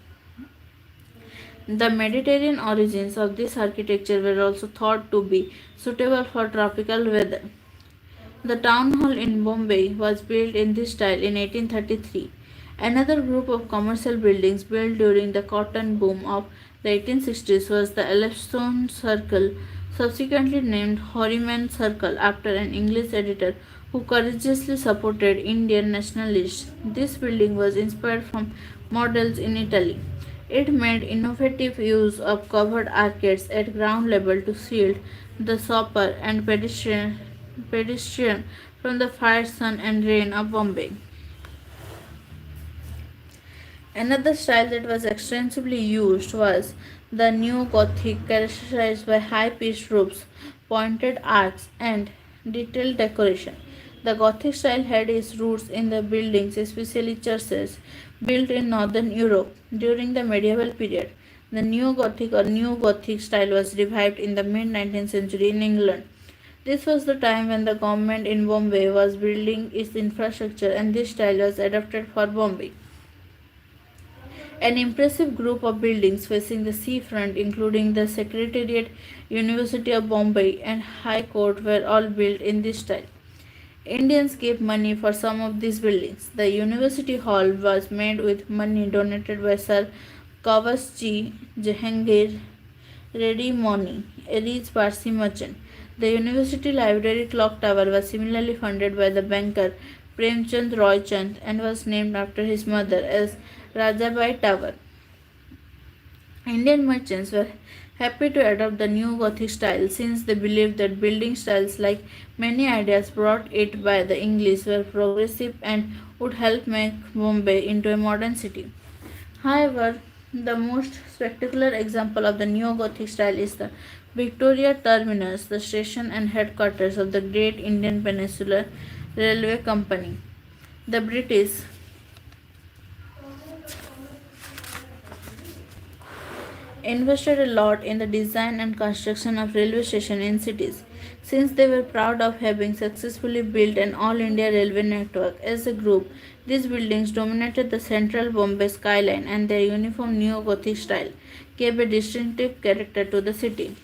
The Mediterranean origins of this architecture were also thought to be suitable for tropical weather. The town hall in Bombay was built in this style in 1833. Another group of commercial buildings built during the cotton boom of the 1860s was the Elphinstone Circle, subsequently named Horniman Circle after an English editor who courageously supported Indian nationalists. This building was inspired from models in Italy. It made innovative use of covered arcades at ground level to shield the shopper and pedestrian from the fire, sun, and rain of Bombay. Another style that was extensively used was the Neo Gothic, characterized by high pitched roofs, pointed arcs, and detailed decoration. The Gothic style had its roots in the buildings, especially churches, built in northern Europe during the medieval period. The Neo Gothic or New Gothic style was revived in the mid 19th century in England. This was the time when the government in Bombay was building its infrastructure and this style was adopted for Bombay. An impressive group of buildings facing the seafront, including the Secretariat, University of Bombay, and High Court, were all built in this style. Indians gave money for some of these buildings. The University Hall was made with money donated by Sir Kawasji Jehangir Reddy Moni, a rich Parsi merchant. The University Library Clock Tower was similarly funded by the banker Premchand Roy Chand and was named after his mother as Rajabai Tower. Indian merchants were happy to adopt the new Gothic style since they believed that building styles, like many ideas brought it by the English, were progressive and would help make Bombay into a modern city. However, the most spectacular example of the neo Gothic style is the Victoria Terminus, the station and headquarters of the Great Indian Peninsular Railway Company. The British invested a lot in the design and construction of railway stations in cities, since they were proud of having successfully built an all India railway network. As a group, these buildings dominated the central Bombay skyline and their uniform neo Gothic style gave a distinctive character to the city.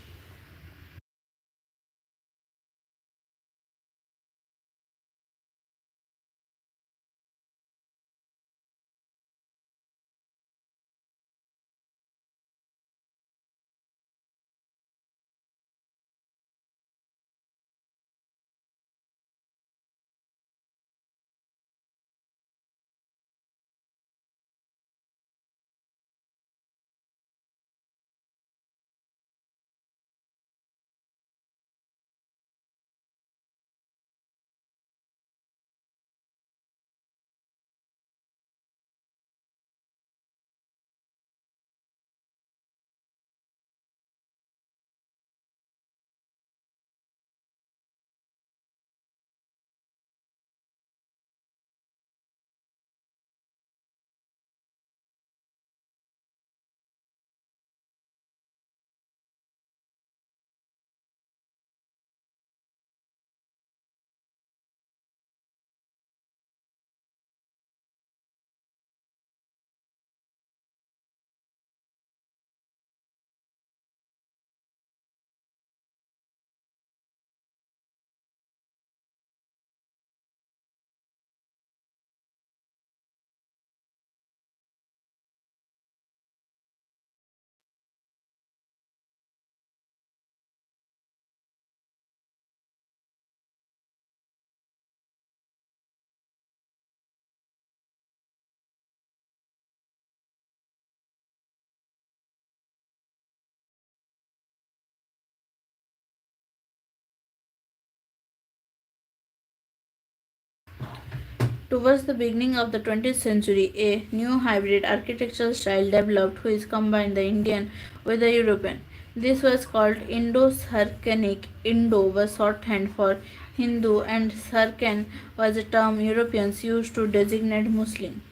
Towards the beginning of the 20th century, a new hybrid architectural style developed which combined the Indian with the European. This was called Indo-Saracenic. Indo was shorthand for Hindu and Saracen was a term Europeans used to designate Muslim.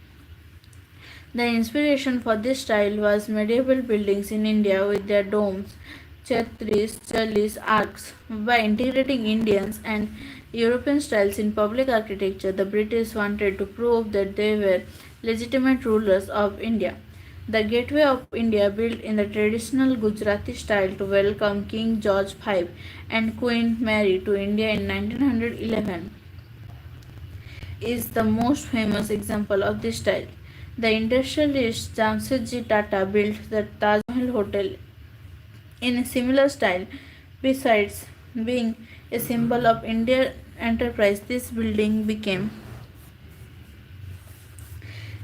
The inspiration for this style was medieval buildings in India with their domes, chhatris, trellis, arcs. By integrating Indian and European styles in public architecture, the British wanted to prove that they were legitimate rulers of India. The Gateway of India, built in the traditional Gujarati style to welcome King George V and Queen Mary to India in 1911, is the most famous example of this style. The industrialist Jamshedji Tata built the Taj Mahal Hotel in a similar style. Besides being a symbol of Indian enterprise, this building became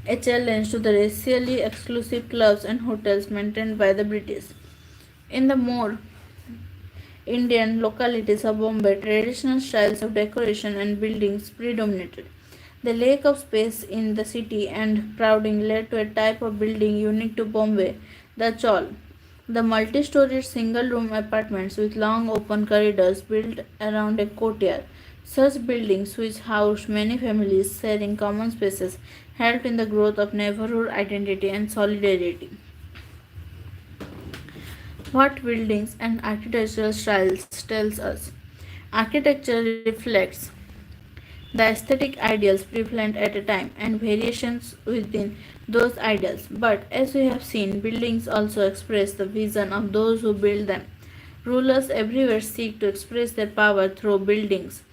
a challenge to the racially exclusive clubs and hotels maintained by the British. In the more Indian localities of Bombay, traditional styles of decoration and buildings predominated. The lack of space in the city and crowding led to a type of building unique to Bombay, the chawl. The multi-storied single-room apartments with long open corridors built around a courtyard Such buildings, which housed many families sharing common spaces, helped in the growth of neighborhood identity and solidarity. What buildings and architectural styles tells us? Architecture reflects the aesthetic ideals prevalent at a time and variations within those ideals. But as we have seen, buildings also express the vision of those who build them. Rulers everywhere seek to express their power through buildings.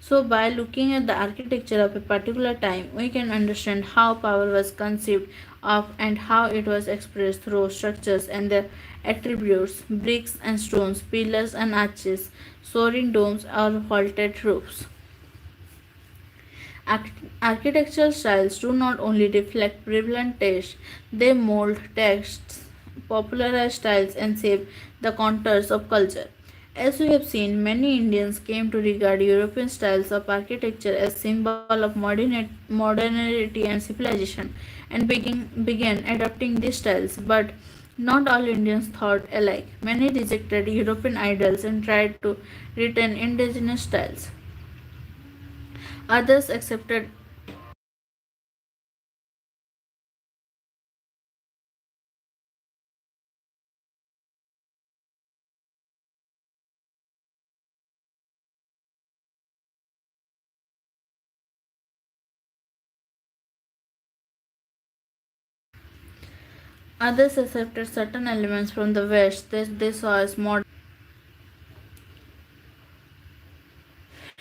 So, by looking at the architecture of a particular time, we can understand how power was conceived of and how it was expressed through structures and their attributes bricks and stones, pillars and arches, soaring domes, or vaulted roofs. Architectural styles do not only reflect prevalent taste, they mold texts, popularize styles, and shape the contours of culture. As we have seen, many Indians came to regard European styles of architecture as symbol of modernity and civilization, and began adopting these styles. But not all Indians thought alike. Many rejected European ideals and tried to retain indigenous styles. Others accepted Others accepted certain elements from the West that they saw as modern.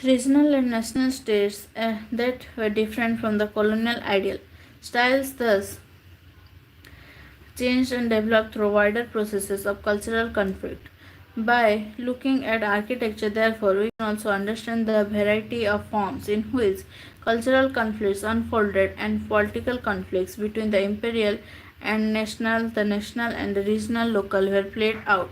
Regional and national states that were different from the colonial ideal. Styles thus changed and developed through wider processes of cultural conflict. By looking at architecture, therefore, we can also understand the variety of forms in which cultural conflicts unfolded and political conflicts between the imperial and the national and the regional local were played out.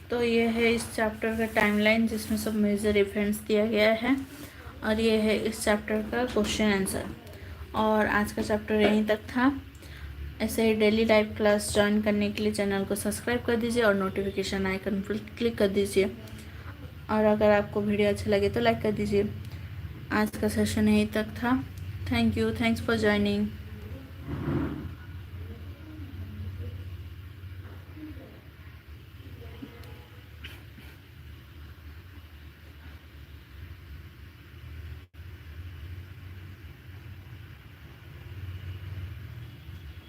तो ये है इस chapter का timeline जिसमें सब major events दिया गया है और ये है इस चैप्टर का क्वेश्चन आंसर। और आज का चैप्टर यहीं तक था। ऐसे ही डेली लाइव क्लास ज्वाइन करने के लिए चैनल को सब्सक्राइब कर दीजिए और नोटिफिकेशन आइकन पर क्लिक कर दीजिए। और अगर आपको वीडियो अच्छा लगे तो लाइक कर दीजिए। आज का सेशन यहीं तक था। Thank you, thanks for joining.